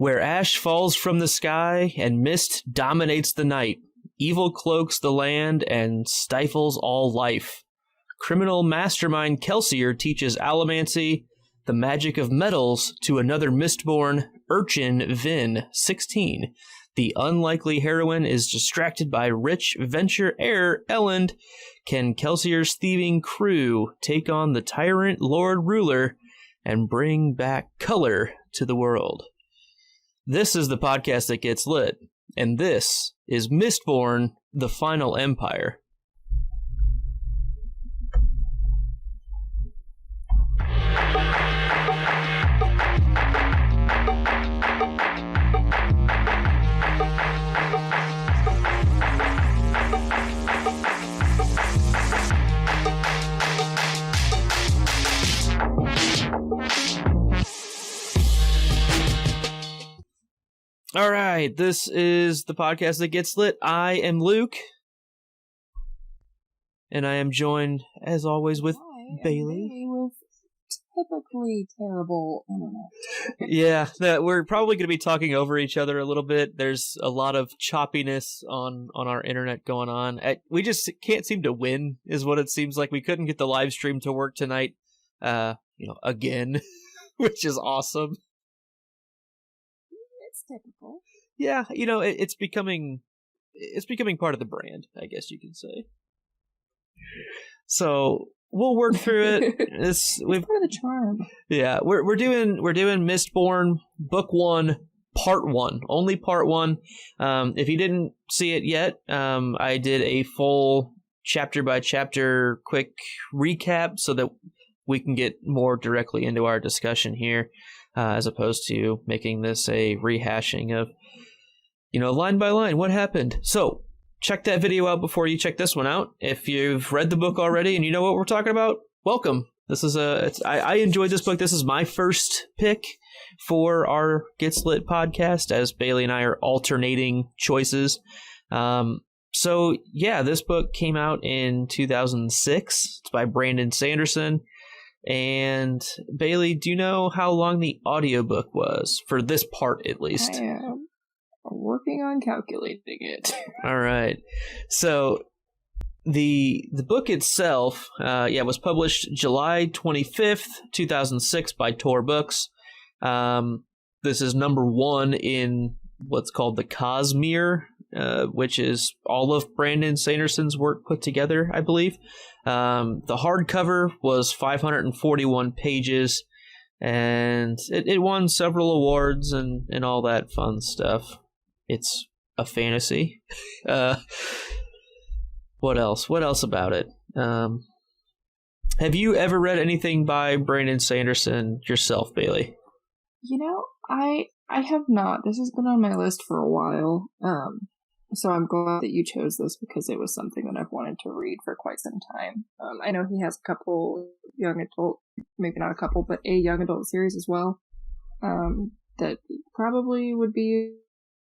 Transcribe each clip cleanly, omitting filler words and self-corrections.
Where ash falls from the sky and mist dominates the night, evil cloaks the land and stifles all life. Criminal mastermind Kelsier teaches allomancy, the magic of metals, to another Mistborn, Urchin Vin, 16. The unlikely heroine is distracted by rich venture heir Elend. Can Kelsier's thieving crew take on the tyrant Lord Ruler and bring back color to the world? This is the podcast that gets lit, and this is Mistborn, The Final Empire. All right, this is the podcast that gets lit. I am Luke, and I am joined, as always, with Bailey. With typically terrible internet. Yeah, we're probably going to be talking over each other a little bit. There's a lot of choppiness on our internet going on. We just can't seem to win, is what it seems like. We couldn't get the live stream to work tonight, again, which is awesome. It's typical. Yeah, it's becoming part of the brand, I guess you can say. So we'll work through it. It's part of the charm. Yeah, we're doing Mistborn Book 1, Part 1, only Part 1. If you didn't see it yet, I did a full chapter by chapter quick recap so that we can get more directly into our discussion here. As opposed to making this a rehashing of, line by line, what happened. So, check that video out before you check this one out. If you've read the book already and you know what we're talking about, welcome. This is I enjoyed this book. This is my first pick for our Gets Lit podcast, as Bailey and I are alternating choices. So, yeah, this book came out in 2006. It's by Brandon Sanderson. And Bailey, do you know how long the audiobook was for this part, at least? I am working on calculating it. All right. So the book itself, was published July 25th, 2006 by Tor Books. This is number 1 in what's called the Cosmere, which is all of Brandon Sanderson's work put together, I believe. The hardcover was 541 pages, and it won several awards and all that fun stuff. It's a fantasy. What else? What else about it? Have you ever read anything by Brandon Sanderson yourself, Bailey? I have not. This has been on my list for a while. So I'm glad that you chose this because it was something that I've wanted to read for quite some time. I know he has a couple young adult, maybe not a couple, but a young adult series as well. That probably would be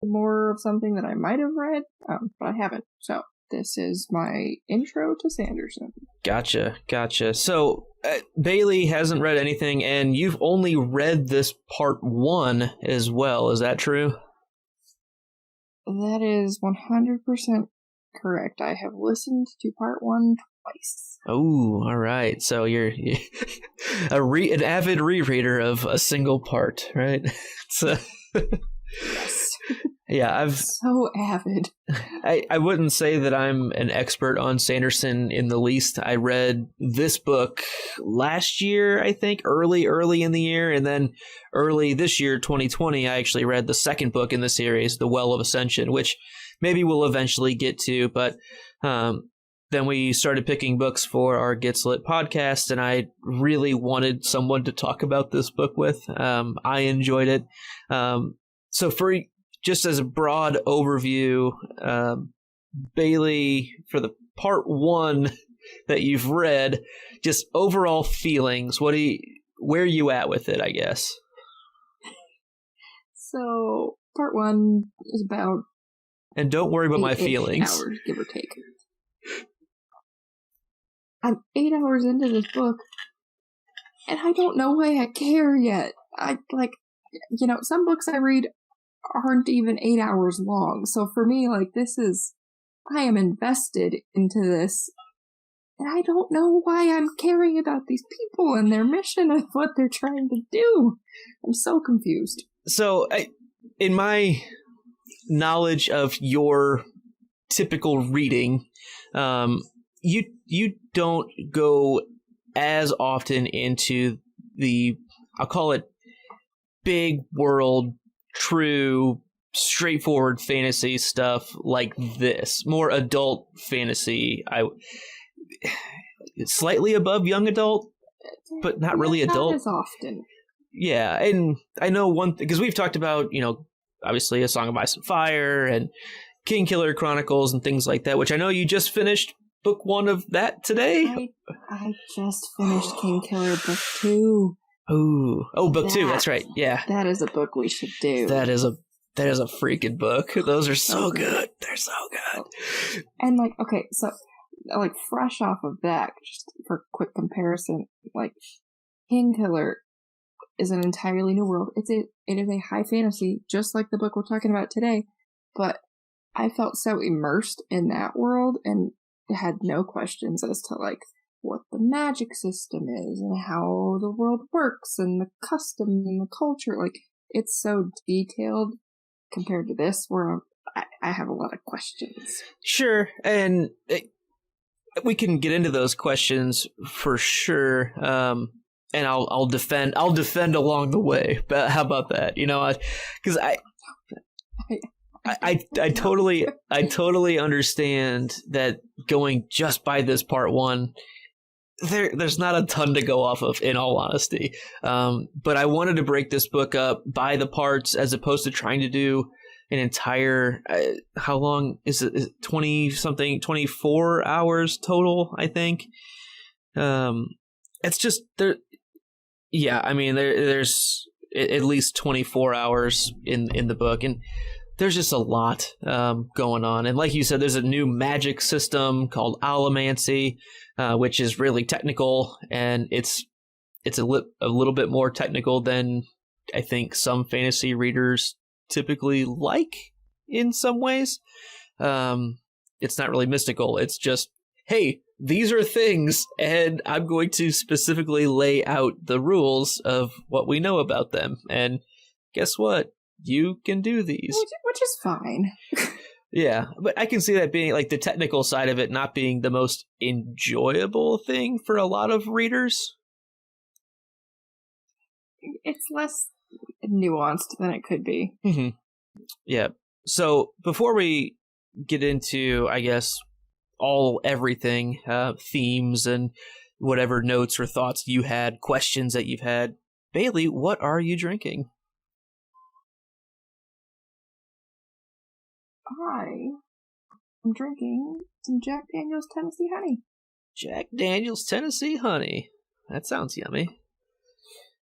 more of something that I might have read, but I haven't. So this is my intro to Sanderson. Gotcha. So Bailey hasn't read anything, and you've only read this part 1 as well. Is that true? That is 100% correct. I have listened to part 1 twice. Oh, all right. So you're an avid rereader of a single part, right? Yes. Yeah, I've so avid. I wouldn't say that I'm an expert on Sanderson in the least. I read this book last year, I think, early in the year, and then early this year, 2020, I actually read the second book in the series, The Well of Ascension, which maybe we'll eventually get to, but then we started picking books for our Gets Lit podcast, and I really wanted someone to talk about this book with. I enjoyed it. So for just as a broad overview, Bailey, for the part 1 that you've read, just overall feelings, where are you at with it, I guess? So, part 1 is about... And don't worry about my feelings. Hours, give or take. I'm 8 hours into this book, and I don't know why I care yet. Some books I read, aren't even 8 hours long. So for me, like, I am invested into this, and I don't know why I'm caring about these people and their mission and what they're trying to do. I'm so confused. So, in my knowledge of your typical reading, you don't go as often into the, I'll call it, big world, true, straightforward fantasy stuff like this. More adult fantasy. It's slightly above young adult, but not really adult. Not as often. Yeah, and I know one thing, because we've talked about, obviously A Song of Ice and Fire and Kingkiller Chronicles and things like that, which I know you just finished book 1 of that today. I just finished Kingkiller book 2. Oh, book 2, that's right. Yeah. That is a book we should do. That is a freaking book. Those are so good. They're so good. And okay, so fresh off of that, just for quick comparison, Kingkiller is an entirely new world. It is a high fantasy, just like the book we're talking about today, but I felt so immersed in that world and had no questions as to what the magic system is and how the world works and the custom and the culture. It's so detailed compared to this, where I have a lot of questions. Sure, and we can get into those questions for sure. And I'll defend along the way. But how about that? Because I totally understand that going just by this part 1, there's not a ton to go off of, in all honesty. But I wanted to break this book up by the parts as opposed to trying to do an entire, how long is it? 20-something, 24 hours total, I think. It's just there. Yeah, I mean, there's at least 24 hours in the book, and there's just a lot going on. And like you said, there's a new magic system called allomancy, which is really technical, and it's a little bit more technical than I think some fantasy readers typically like in some ways. It's not really mystical. It's just, hey, these are things, and I'm going to specifically lay out the rules of what we know about them. And guess what? You can do these. Which is fine. Yeah, but I can see that being the technical side of it not being the most enjoyable thing for a lot of readers. It's less nuanced than it could be. Mm-hmm. Yeah. So before we get into, I guess, everything, themes and whatever notes or thoughts you had, questions that you've had, Bailey, what are you drinking? I am drinking some Jack Daniel's Tennessee Honey. Jack Daniel's Tennessee Honey. That sounds yummy.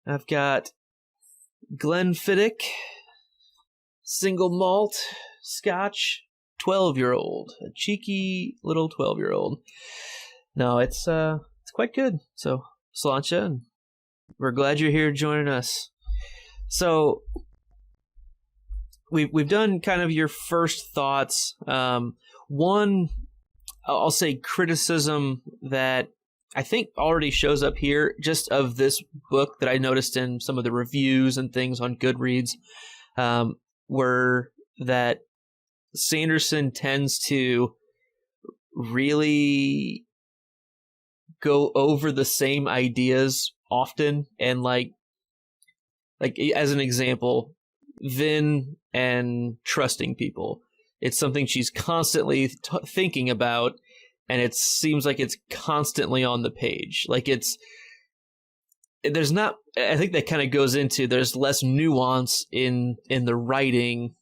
I've got Glenfiddich single malt Scotch 12-year-old. A cheeky little 12-year-old. No, it's quite good. So, Sláinte, and we're glad you're here joining us. So, we've done kind of your first thoughts. One, I'll say criticism that I think already shows up here, just of this book that I noticed in some of the reviews and things on Goodreads, were that Sanderson tends to really go over the same ideas often, and like as an example, Vin and trusting people. It's something she's constantly thinking about, and it seems like it's constantly on the page. There's not, I think that kind of goes into, there's less nuance in the writing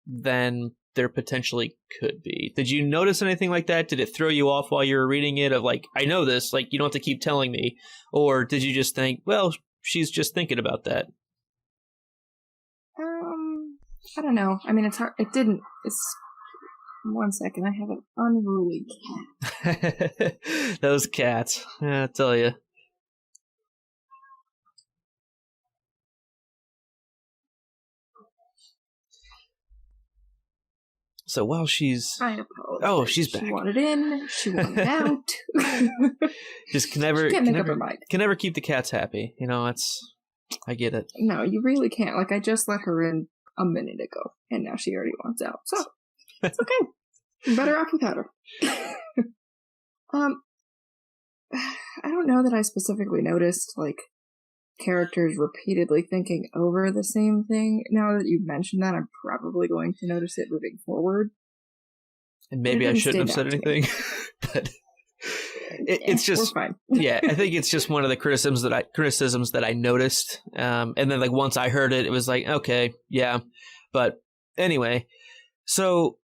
than there potentially could be. Did you notice anything like that? Did it throw you off while you were reading it, of I know this, you don't have to keep telling me? Or did you just think, well, she's just thinking about that? I don't know. I mean, it's hard. It didn't. It's 1 second. I have an unruly cat. Those cats. I tell you. So while she's... I apologize. Oh, she's back. She wanted in, she wanted out. Just can never... She can't make up her mind. Can never keep the cats happy. You know, I get it. No, you really can't. Like, I just let her in a minute ago, and now she already wants out. So, it's okay. I'm better off without her. I don't know that I specifically noticed, like, characters repeatedly thinking over the same thing. Now that you've mentioned that, I'm probably going to notice it moving forward. And maybe I shouldn't have said anything, but it's just, we're fine. Yeah, I think it's just one of the criticisms that I noticed. And then like once I heard it, it was like, okay, yeah. But anyway, so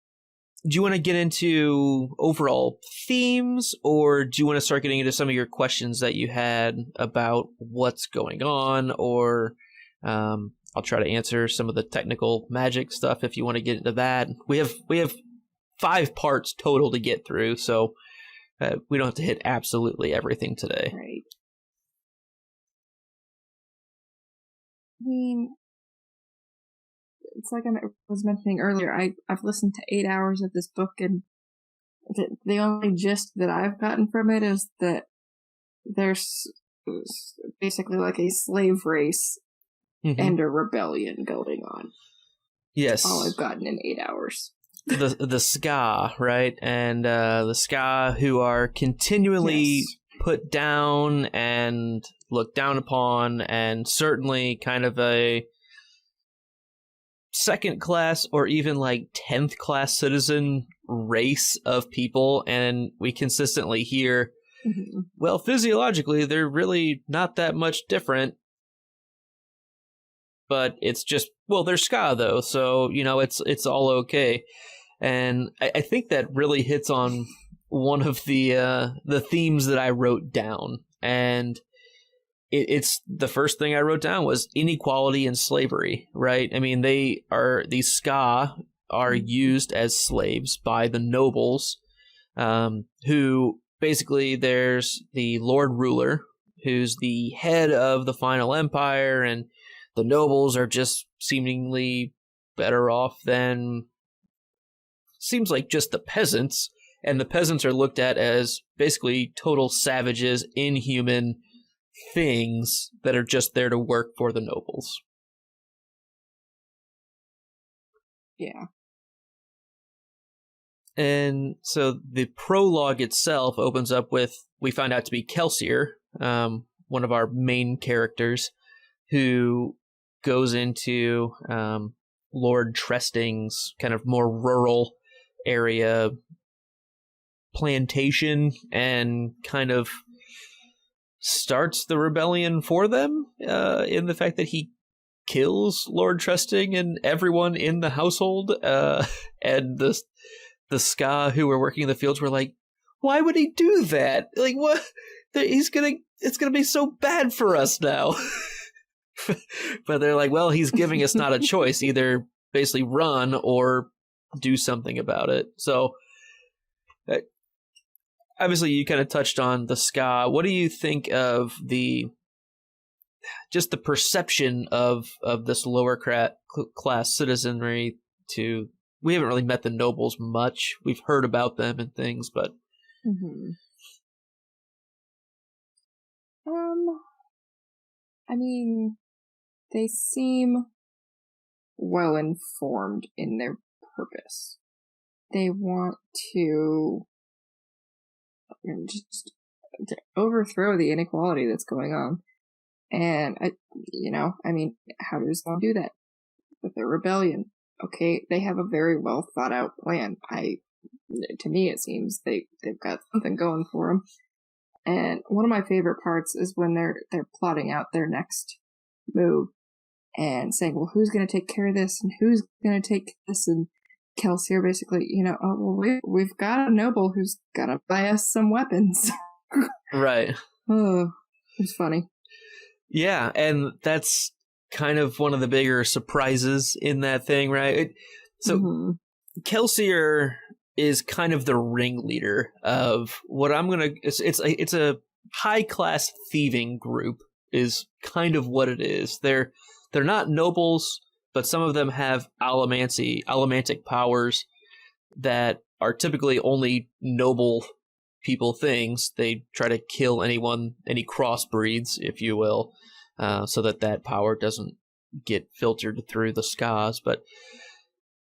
do you want to get into overall themes, or do you want to start getting into some of your questions that you had about what's going on, or I'll try to answer some of the technical magic stuff if you want to get into that. We have 5 parts total to get through, so we don't have to hit absolutely everything today. Right. I mean, it's like I was mentioning earlier, I've listened to 8 hours of this book, and the only gist that I've gotten from it is that there's basically like a slave race and a rebellion going on. Yes. That's all I've gotten in 8 hours. The ska, right? And the ska who are continually put down and looked down upon, and certainly kind of a second class or even like 10th class citizen race of people. And we consistently hear, well, physiologically, they're really not that much different. But it's just, well, they're ska though, so, you know, it's all okay. And I think that really hits on one of the themes that I wrote down. And it's the first thing I wrote down was inequality and slavery, right? I mean, these ska are used as slaves by the nobles, who basically there's the Lord Ruler, who's the head of the final empire, and the nobles are just seemingly better off than, seems like, just the peasants. And the peasants are looked at as basically total savages, inhuman things that are just there to work for the nobles. Yeah. And so the prologue itself opens up with, we find out to be Kelsier, one of our main characters, who goes into Lord Tresting's kind of more rural area plantation and kind of starts the rebellion for them, in the fact that he kills Lord Tresting and everyone in the household, and the ska who were working in the fields were like, why would he do that? Like, what? It's gonna be so bad for us now. But they're like, well, he's giving us not a choice, either basically run or do something about it. So obviously you kind of touched on the ska. What do you think of just the perception of this lower class citizenry? We haven't really met the nobles much. We've heard about them and things, but I mean, they seem well informed in their purpose. They want to just to overthrow the inequality that's going on. And how does one do that? With their rebellion. Okay, they have a very well thought out plan. To me, it seems they've got something going for them. And one of my favorite parts is when they're plotting out their next move and saying, well, who's going to take care of this and who's going to take this? And Kelsier basically, we've got a noble who's got to buy us some weapons. Right. Oh, it's funny. Yeah, and that's kind of one of the bigger surprises in that thing, right? Kelsier is kind of the ringleader of what it's a high class thieving group is kind of what it is. They're not nobles, but some of them have allomantic powers that are typically only noble people things. They try to kill anyone, any crossbreeds, if you will, so that power doesn't get filtered through the Skaas. But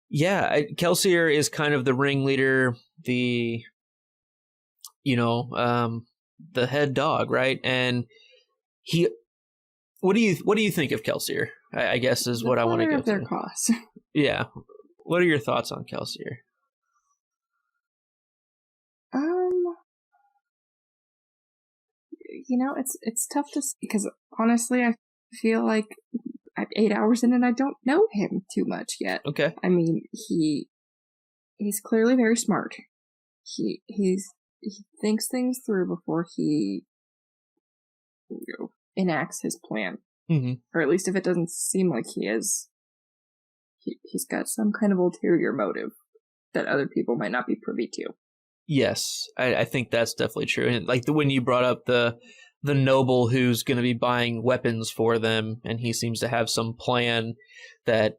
yeah, Kelsier is kind of the ringleader, the head dog, right? And he, what do you think of Kelsier? I guess is what I want to go to. Their cause. Yeah, what are your thoughts on Kelsier? It's tough to see because honestly, I feel like I'm 8 hours in and I don't know him too much yet. Okay. I mean, he's clearly very smart. He thinks things through before he enacts his plan. Mm-hmm. Or at least if it doesn't seem like he is, he's got some kind of ulterior motive that other people might not be privy to. Yes, I think that's definitely true. And like when you brought up the noble who's going to be buying weapons for them, and he seems to have some plan that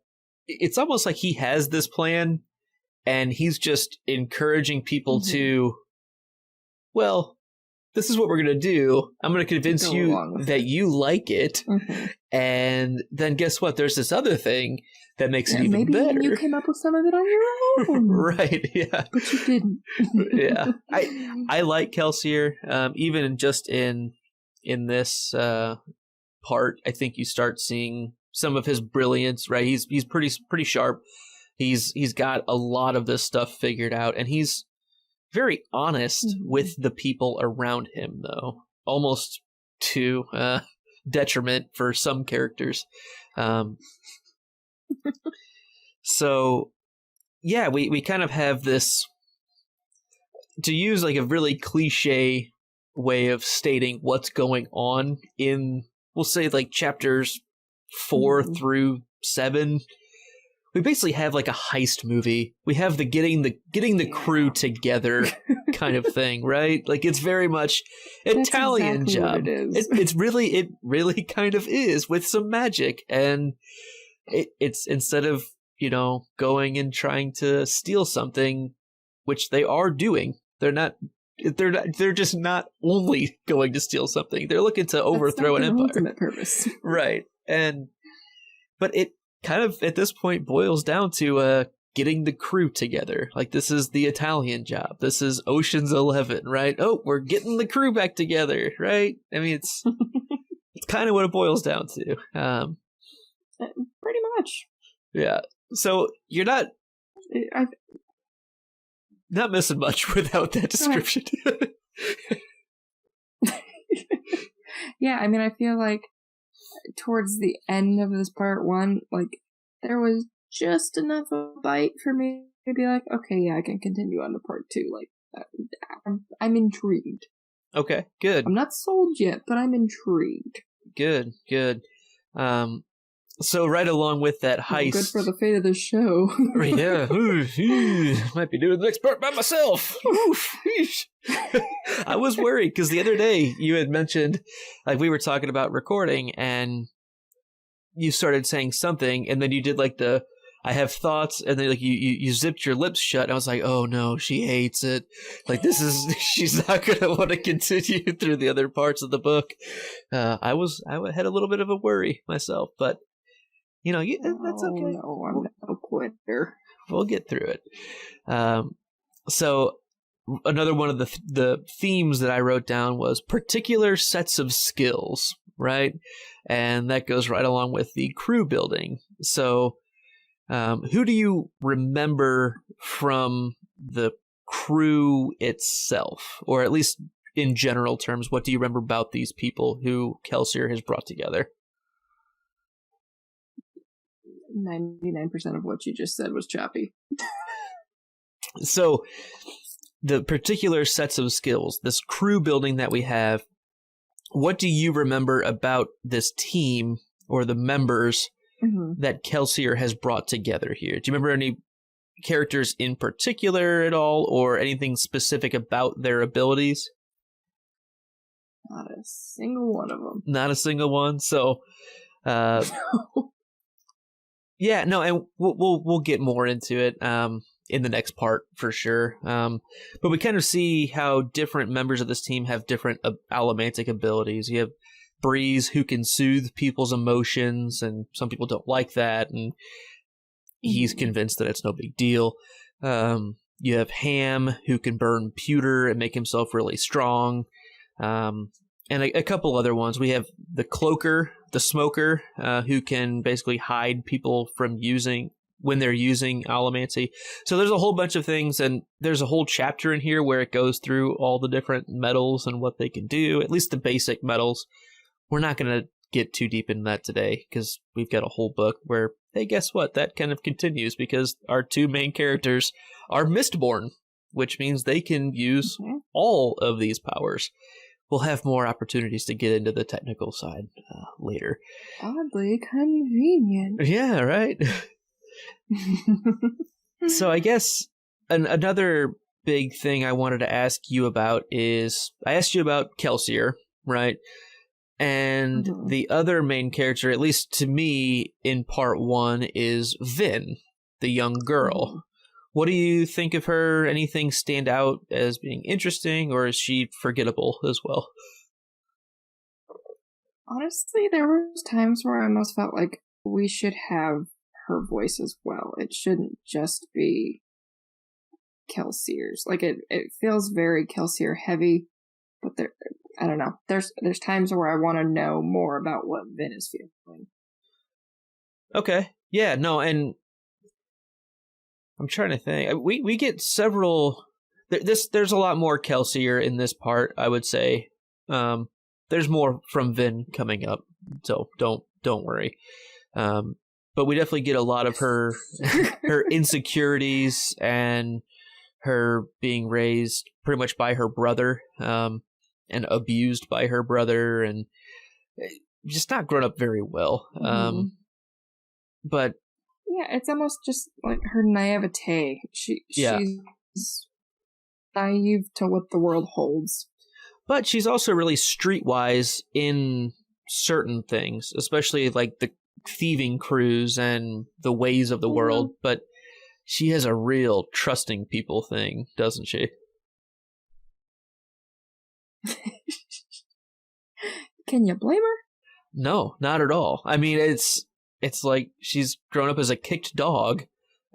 it's almost like he has this plan, and he's just encouraging people to, well, this is what we're going to do. I'm going to convince you that you like it. Mm-hmm. And then guess what? There's this other thing that makes it even better. Maybe you came up with some of it on your own. Right, yeah. But you didn't. Yeah. I like Kelsier. Even just in this part, I think you start seeing some of his brilliance, right? He's pretty sharp. He's got a lot of this stuff figured out, and he's very honest with the people around him, though, almost to detriment for some characters. So, yeah, we kind of have this, to use like a really cliche way of stating what's going on in, we'll say like chapters 4 through 7. We basically have like a heist movie. We have the getting the crew together kind of thing, right? Like it's very much Italian exactly job. What it is. It really kind of is, with some magic, and it's instead of going and trying to steal something, which they are doing. They're just not only going to steal something. They're looking to overthrow an empire. Ultimate purpose, right? But it kind of at this point boils down to getting the crew together. Like, this is the Italian job. This is Ocean's 11, right? Oh, we're getting the crew back together, right? I mean, it's kind of what it boils down to. Pretty much. Yeah. So you're not missing much without that description. Yeah, I mean, I feel like towards the end of this part 1, like, there was just enough of a bite for me to be like, okay, yeah, I can continue on to part 2. Like, I'm intrigued. Okay, good. I'm not sold yet, but I'm intrigued. Good. So right along with that heist... Good for the fate of the show. Yeah. Might be doing the next part by myself. I was worried because the other day you had mentioned, like, we were talking about recording and you started saying something, and then you did like I have thoughts, and then like you zipped your lips shut, and I was like, oh no, she hates it. Like, she's not going to want to continue through the other parts of the book. I had a little bit of a worry myself, but that's okay. No, I'm no quitter. We'll get through it. So another one of the themes that I wrote down was particular sets of skills, right? And that goes right along with the crew building. So who do you remember from the crew itself? Or at least in general terms, what do you remember about these people who Kelsier has brought together? 99% of what you just said was choppy. So the particular sets of skills, this crew building that we have, what do you remember about this team or the members that Kelsier has brought together here? Do you remember any characters in particular at all, or anything specific about their abilities? Not a single one of them. Not a single one. So, yeah, no, and we'll get more into it. in the next part for sure. But we kind of see how different members of this team have different allomantic abilities. You have Breeze, who can soothe people's emotions, and some people don't like that, and he's convinced that it's no big deal. You have Ham, who can burn pewter and make himself really strong. And a couple other ones. We have the Cloaker, the Smoker, who can basically hide people from when they're using allomancy. So there's a whole bunch of things, and there's a whole chapter in here where it goes through all the different metals and what they can do, at least the basic metals. We're not going to get too deep into that today because we've got a whole book where, hey, guess what? That kind of continues because our two main characters are Mistborn, which means they can use all of these powers. We'll have more opportunities to get into the technical side later. Oddly convenient. Yeah, right? So I guess another big thing I wanted to ask you about is, I asked you about Kelsier, right? And the other main character, at least to me in part 1, is Vin, the young girl. What do you think of her? Anything stand out as being interesting, or is she forgettable as well? Honestly, there was times where I almost felt like we should have her voice as well. It shouldn't just be Kelsier's. Like, it feels very Kelsier heavy, but I don't know. There's times where I want to know more about what Vin is feeling. Okay. Yeah, no, and I'm trying to think. We get several. There's a lot more Kelsier in this part, I would say. There's more from Vin coming up, so don't worry. But we definitely get a lot of her insecurities and her being raised pretty much by her brother, and abused by her brother, and just not grown up very well. But yeah, it's almost just like her naivete. She's naive to what the world holds. But she's also really streetwise in certain things, especially like the thieving crews and the ways of the world. But she has a real trusting people thing, doesn't she? Can you blame her? No, not at all. I mean, it's like she's grown up as a kicked dog,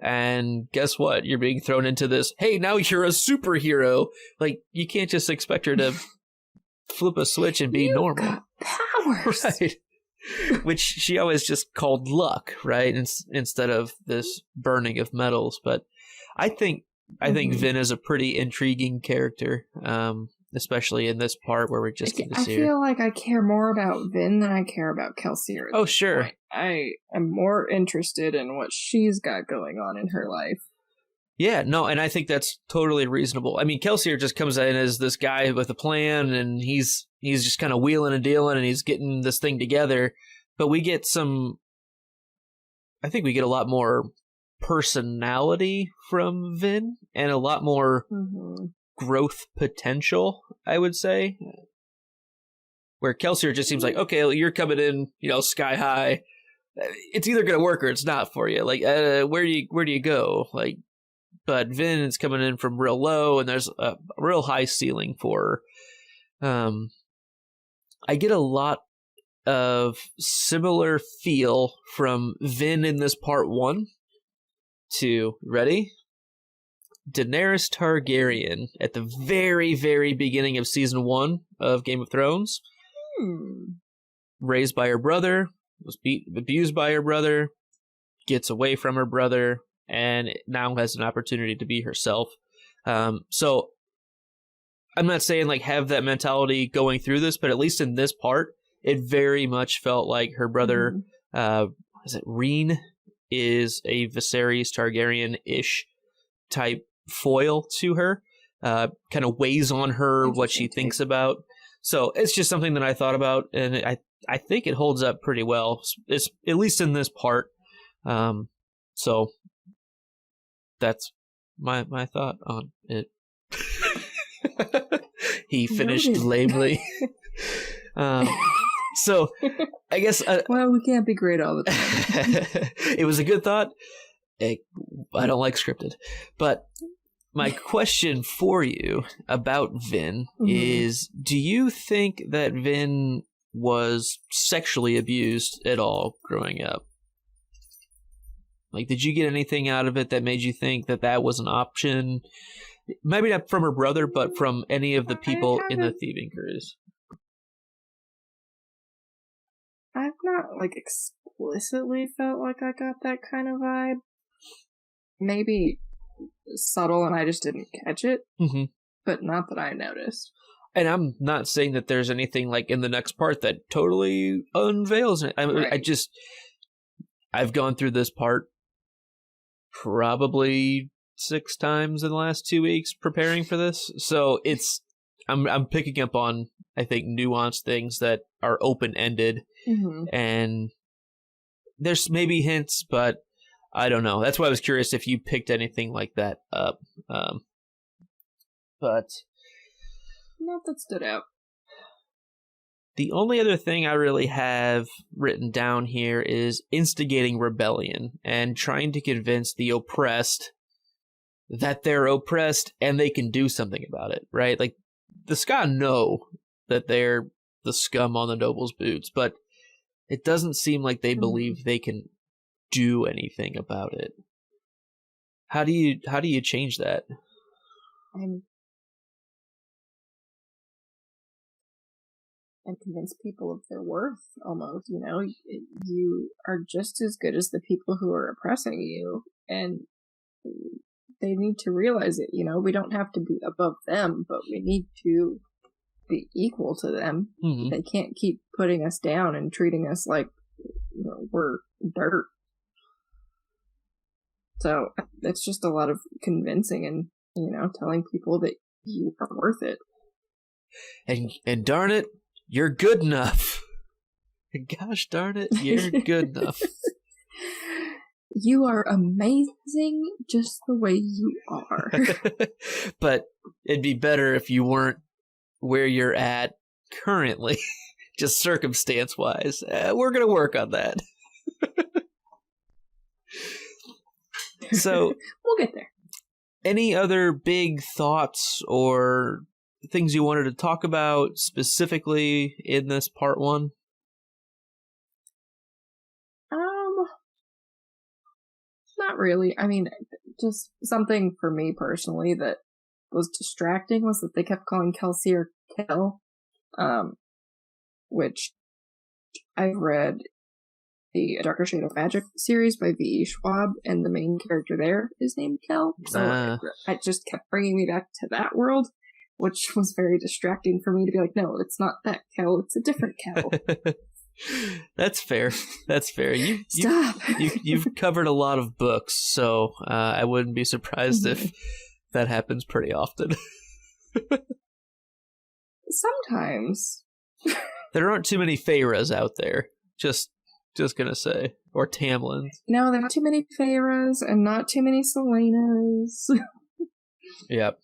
and guess what? You're being thrown into this, hey, now you're a superhero. Like, you can't just expect her to flip a switch and be normal. Got powers. Right. Which she always just called luck, right? Instead of this burning of metals. But I think Vin is a pretty intriguing character, especially in this part where we're just getting to see her. I feel like I care more about Vin than I care about Kelsier. Oh, sure. I am more interested in what she's got going on in her life. Yeah, no, and I think that's totally reasonable. I mean, Kelsier just comes in as this guy with a plan, and he's just kind of wheeling and dealing, and he's getting this thing together. But we get I think we get a lot more personality from Vin, and a lot more growth potential, I would say. Where Kelsier just seems like, okay, well, you're coming in, sky high. It's either going to work or it's not for you. Like, where do you go? Like, but Vin is coming in from real low, and there's a real high ceiling for her. I get a lot of similar feel from Vin in this part 1 to, ready? Daenerys Targaryen at the very, very beginning of season 1 of Game of Thrones. Raised by her brother, was abused by her brother, gets away from her brother, and now has an opportunity to be herself. So I'm not saying like have that mentality going through this, but at least in this part, it very much felt like her brother, is it Reen, is a Viserys Targaryen-ish type foil to her, kind of weighs on her what she thinks about. So it's just something that I thought about, and I think it holds up pretty well, it's, at least in this part. So that's my thought on it. He finished lamely. So I guess... well, we can't be great all the time. It was a good thought. I don't like scripted. But my question for you about Vin is, do you think that Vin was sexually abused at all growing up? Like, did you get anything out of it that made you think that that was an option? Maybe not from her brother, but from any of the people in the thieving crews. I've not, like, explicitly felt like I got that kind of vibe. Maybe subtle and I just didn't catch it, but not that I noticed. And I'm not saying that there's anything, like, in the next part that totally unveils it. I've gone through this part probably 6 times in the last 2 weeks preparing for this. So I'm picking up on, I think, nuanced things that are open-ended. And there's maybe hints, but I don't know. That's why I was curious if you picked anything like that up. But not that stood out. The only other thing I really have written down here is instigating rebellion and trying to convince the oppressed that they're oppressed and they can do something about it, right? Like, the Ska know that they're the scum on the noble's boots, but it doesn't seem like they believe they can do anything about it. How do you change that? And convince people of their worth, almost, you know? You are just as good as the people who are oppressing you, and they need to realize it, you know? We don't have to be above them, but we need to be equal to them. They can't keep putting us down and treating us like, you know, we're dirt. So it's just a lot of convincing and, you know, telling people that you are worth it. And darn it, you're good enough. Gosh darn it, you're good enough. You are amazing just the way you are. But it'd be better if you weren't where you're at currently, just circumstance-wise. We're going to work on that. So we'll get there. Any other big thoughts or things you wanted to talk about specifically in this part 1? Not really. I mean, just something for me personally that was distracting was that they kept calling Kelsier Kel, which I've read the A Darker Shade of Magic series by V.E. Schwab, and the main character there is named Kel, so it just kept bringing me back to that world, which was very distracting for me to be like, no, it's not that Kel, it's a different Kel. That's fair. That's fair. Stop. You've covered a lot of books, so I wouldn't be surprised if that happens pretty often. Sometimes. There aren't too many Feyres out there. Just gonna say. Or Tamlins. No, there are not too many Feyres and not too many Selenas. Yep.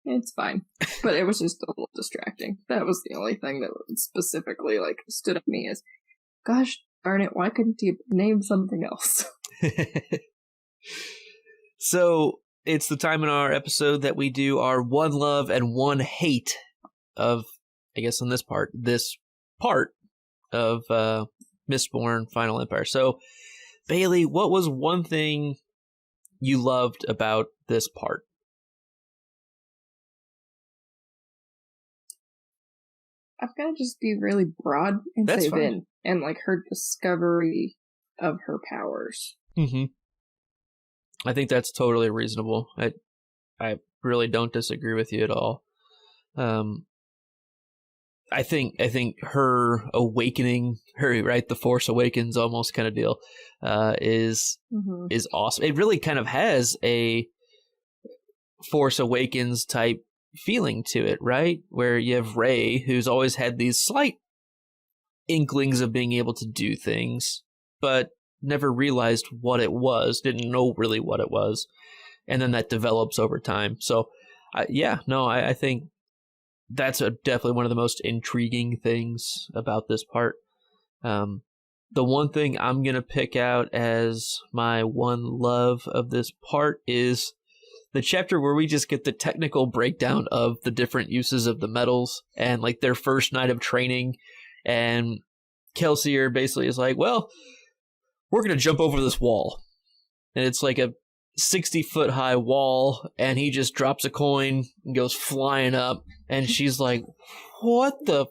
It's fine. But it was just a little distracting. That was the only thing that specifically, like, stood at me as, gosh darn it, why couldn't you name something else? So, it's the time in our episode that we do our one love and one hate of, I guess in this part of Mistborn Final Empire. So, Bailey, what was one thing you loved about this part? I'm gonna just be really broad and say Vin, and like her discovery of her powers. I think that's totally reasonable. I really don't disagree with you at all. I think her awakening, the Force Awakens almost kind of deal, is awesome. It really kind of has a Force Awakens type feeling to it, right? Where you have Rey, who's always had these slight inklings of being able to do things, but never realized what it was, didn't know really what it was, and then that develops over time. So, I think that's definitely one of the most intriguing things about this part. the one thing I'm going to pick out as my one love of this part is the chapter where we just get the technical breakdown of the different uses of the metals and like their first night of training. And Kelsier basically is like, well, we're going to jump over this wall. And it's like a 60-foot high wall, and he just drops a coin and goes flying up. And she's like, what the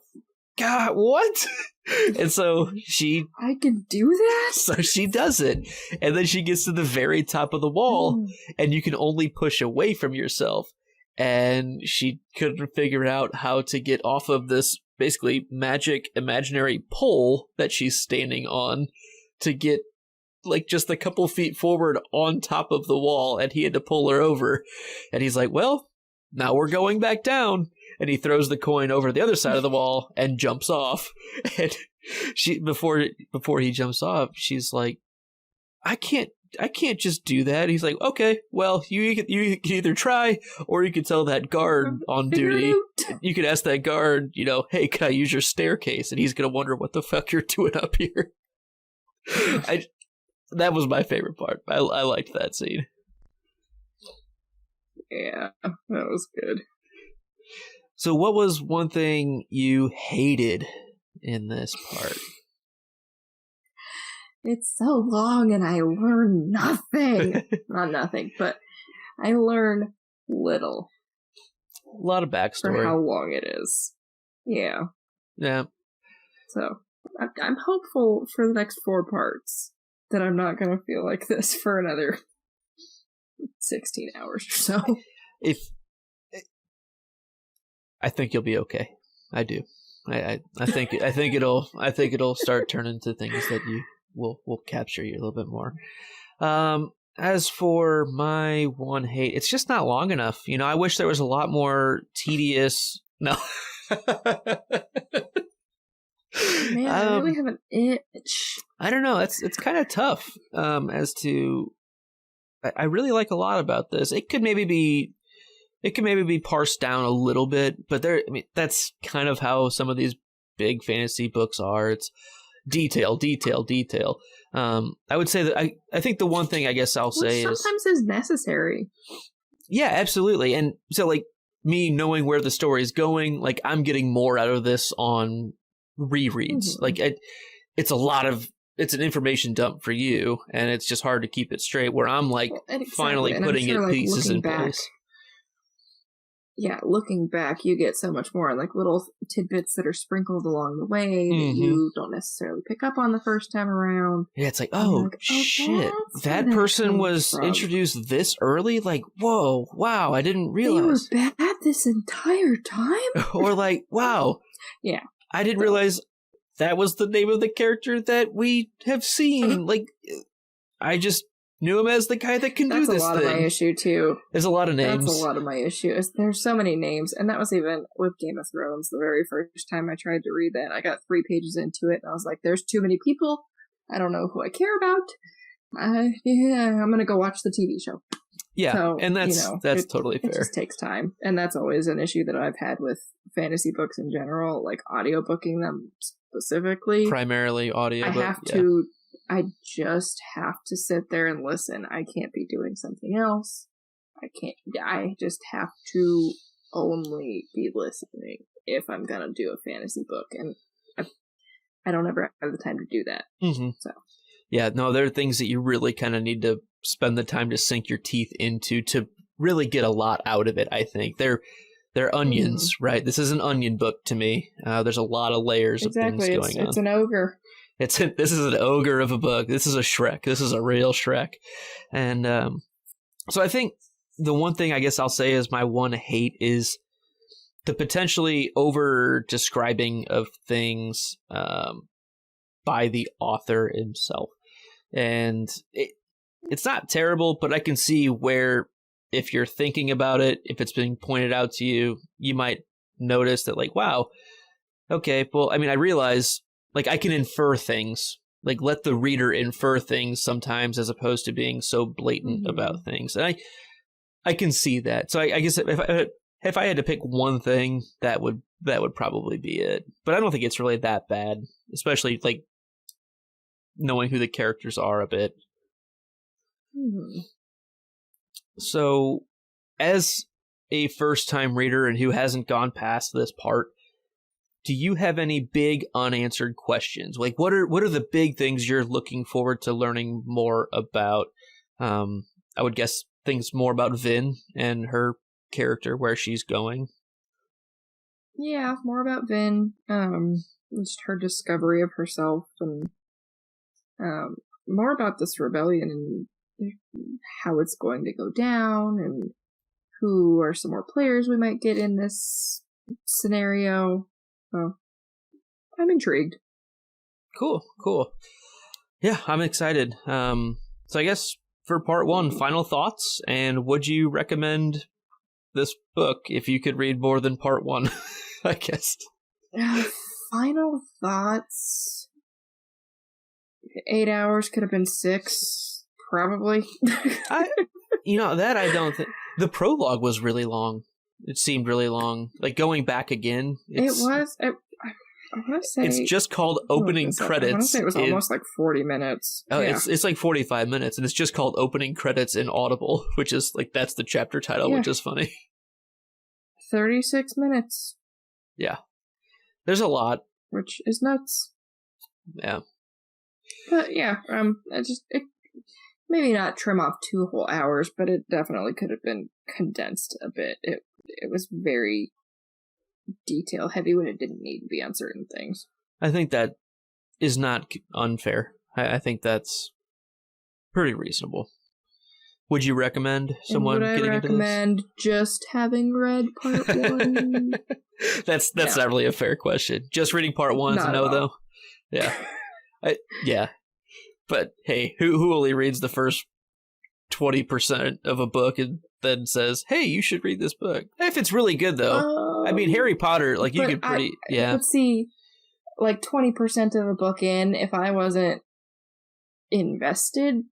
God, what? And so I can do that? So she does it. And then she gets to the very top of the wall, and you can only push away from yourself. And she couldn't figure out how to get off of this basically magic imaginary pole that she's standing on to get like just a couple feet forward on top of the wall, and he had to pull her over. And he's like, well, now we're going back down. And he throws the coin over the other side of the wall and jumps off. And she before he jumps off, she's like, I can't just do that. He's like, okay, well, you can either try, or you could tell that guard on duty. You could ask that guard, hey, can I use your staircase? And he's gonna wonder what the fuck you're doing up here. That was my favorite part. I liked that scene. Yeah, that was good. So what was one thing you hated in this part? It's so long and I learn nothing. Not nothing, but I learn little. A lot of backstory. For how long it is. Yeah. Yeah. So I'm hopeful for the next 4 parts that I'm not going to feel like this for another 16 hours or so. I think you'll be okay. I do. I think it'll start turning to things that you will capture you a little bit more. As for my one hate, it's just not long enough. I wish there was a lot more tedious. No. Man, I really have an itch. I don't know. It's kind of tough. As to, I really like a lot about this. It could maybe be parsed down a little bit, but that's kind of how some of these big fantasy books are. It's detail. I would say that I think the one thing I guess I'll say sometimes is necessary. Yeah, absolutely. And so like me knowing where the story is going, like I'm getting more out of this on rereads. Mm-hmm. Like it's an information dump for you, and it's just hard to keep it straight, where I'm like finally putting it pieces in place. Yeah, looking back, you get so much more, like little tidbits that are sprinkled along the way that you don't necessarily pick up on the first time around. Yeah, it's like, shit, that person was introduced this early? Like, whoa, wow, I didn't realize. They were bad this entire time? Or like, wow. Yeah. I didn't realize that was the name of the character that we have seen. Like, I just knew him as the guy that can do this thing. That's a lot of my issue, too. There's a lot of names. That's a lot of my issue. There's so many names, and that was even with Game of Thrones. The very first time I tried to read that, I got 3 pages into it, and I was like, there's too many people. I don't know who I care about. I'm going to go watch the TV show. Yeah, so, and that's totally fair. It just takes time, and that's always an issue that I've had with fantasy books in general, like audiobooking them specifically. Primarily audiobook. I just have to sit there and listen. I can't be doing something else. I just have to only be listening if I'm going to do a fantasy book. And I don't ever have the time to do that. Mm-hmm. So, yeah, no, there are things that you really kind of need to spend the time to sink your teeth into to really get a lot out of it, I think. They're onions, right? This is an onion book to me. There's a lot of layers of things going on. It's an ogre. This is an ogre of a book. This is a Shrek. This is a real Shrek. And so I think the one thing I guess I'll say is my one hate is the potentially over-describing of things by the author himself. And it's not terrible, but I can see where if you're thinking about it, if it's being pointed out to you, you might notice that like, wow, okay, well, I mean, I realize like I can infer things, like let the reader infer things sometimes as opposed to being so blatant about things. And I can see that. So I guess if I had to pick one thing, that would probably be it. But I don't think it's really that bad, especially like knowing who the characters are a bit. Hmm. So, as a first-time reader and who hasn't gone past this part, do you have any big unanswered questions? Like, what are the big things you're looking forward to learning more about? I would guess things more about Vin and her character, where she's going. Yeah, more about Vin. Just her discovery of herself, and more about this rebellion and how it's going to go down, and who are some more players we might get in this scenario. So, I'm intrigued. Cool. Yeah, I'm excited. So I guess for part 1, final thoughts, and would you recommend this book if you could read more than part 1? I guess. Final thoughts. 8 hours could have been 6, probably. I don't think the prologue was really long. It seemed really long. Like going back again. It was. I want to say it's just called opening credits. I want to say it was almost like 40 minutes. Oh, yeah. it's like 45 minutes, and it's just called opening credits in Audible, which is like that's the chapter title, which is funny. 36 minutes. Yeah, there's a lot, which is nuts. Yeah, but yeah, maybe not trim off 2 whole hours, but it definitely could have been condensed a bit. It was very detail heavy when it didn't need to be on certain things. I think that is not unfair. I think that's pretty reasonable. Would you recommend someone getting into this? Would I recommend just having read part 1? That's not really a fair question. Just reading part 1's no, though? Yeah. Yeah. But hey, who only reads the first 20% of a book and then says, hey, you should read this book? If it's really good, though. I mean, Harry Potter, like, you could pretty... yeah. Let's see, like, 20% of a book in, if I wasn't invested,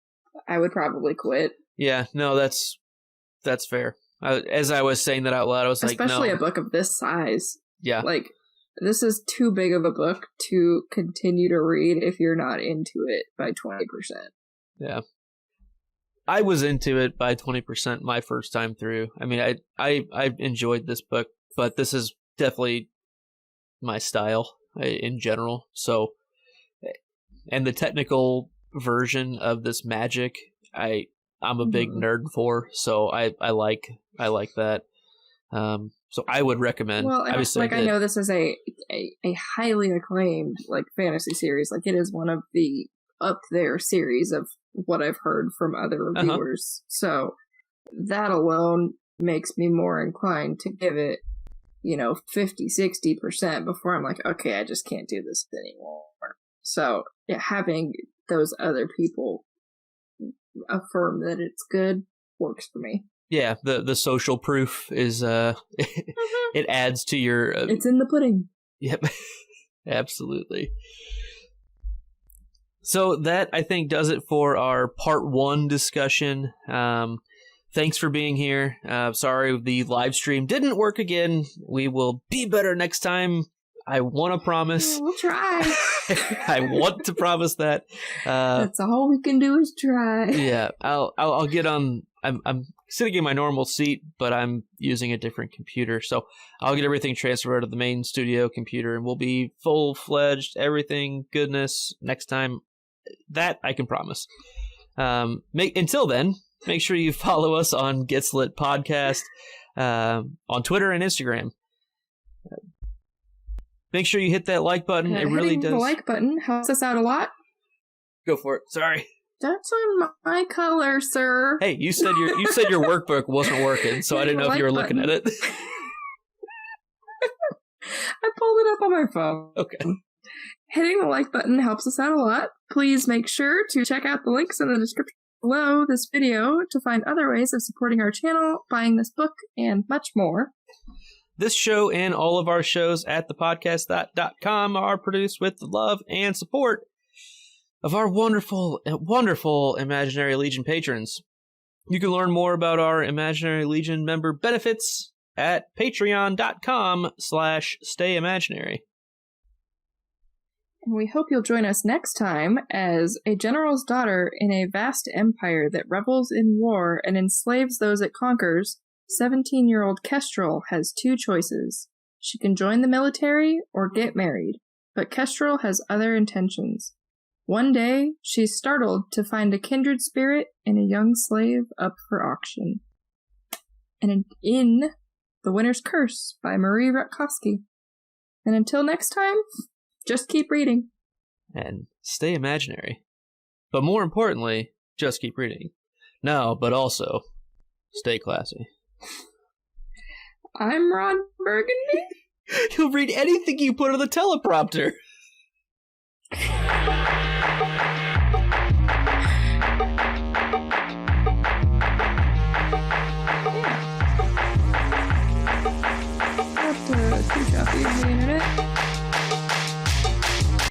I would probably quit. Yeah, no, that's fair. As I was saying that out loud, I was like, no. Especially a book of this size. Yeah. Like, this is too big of a book to continue to read if you're not into it by 20%. Yeah. I was into it by 20% my first time through. I mean, I enjoyed this book, but this is definitely my style in general. So, and the technical version of this magic, I'm a big nerd for, so I like that. So I would recommend. Well, obviously, I know this is a highly acclaimed like fantasy series. Like it is one of the up there series of what I've heard from other reviewers. So that alone makes me more inclined to give it, 50-60% before I'm like, okay, I just can't do this anymore. So yeah, having those other people affirm that it's good works for me. Yeah, the social proof is it adds to your it's in the pudding. Yep. Absolutely. So that I think does it for our part 1 discussion. Thanks for being here. Sorry the live stream didn't work again. We will be better next time. I want to promise. We'll try. I want to promise that. That's all we can do is try. Yeah, I'll get on. I'm sitting in my normal seat, but I'm using a different computer, so I'll get everything transferred to the main studio computer, and we'll be full-fledged, everything goodness next time. That I can promise. Until then, make sure you follow us on Gets Lit Podcast on Twitter and Instagram. Make sure you hit that like button. It really does. The like button helps us out a lot. Go for it. Sorry. That's on my color, sir. Hey, you said your workbook wasn't working, so I didn't know if you were looking at it. I pulled it up on my phone. Okay. Hitting the like button helps us out a lot. Please make sure to check out the links in the description below this video to find other ways of supporting our channel, buying this book, and much more. This show and all of our shows at thepodcast.com are produced with the love and support of our wonderful, wonderful Imaginary Legion patrons. You can learn more about our Imaginary Legion member benefits at patreon.com/stayimaginary. And we hope you'll join us next time as a general's daughter in a vast empire that revels in war and enslaves those it conquers. 17-year-old Kestrel has two choices. She can join the military or get married, but Kestrel has other intentions. One day, she's startled to find a kindred spirit in a young slave up for auction. And in The Winter's Curse by Marie Rutkowski. And until next time, just keep reading. And stay imaginary. But more importantly, just keep reading. No, but also, stay classy. I'm Ron Burgundy. You'll read anything you put on the teleprompter.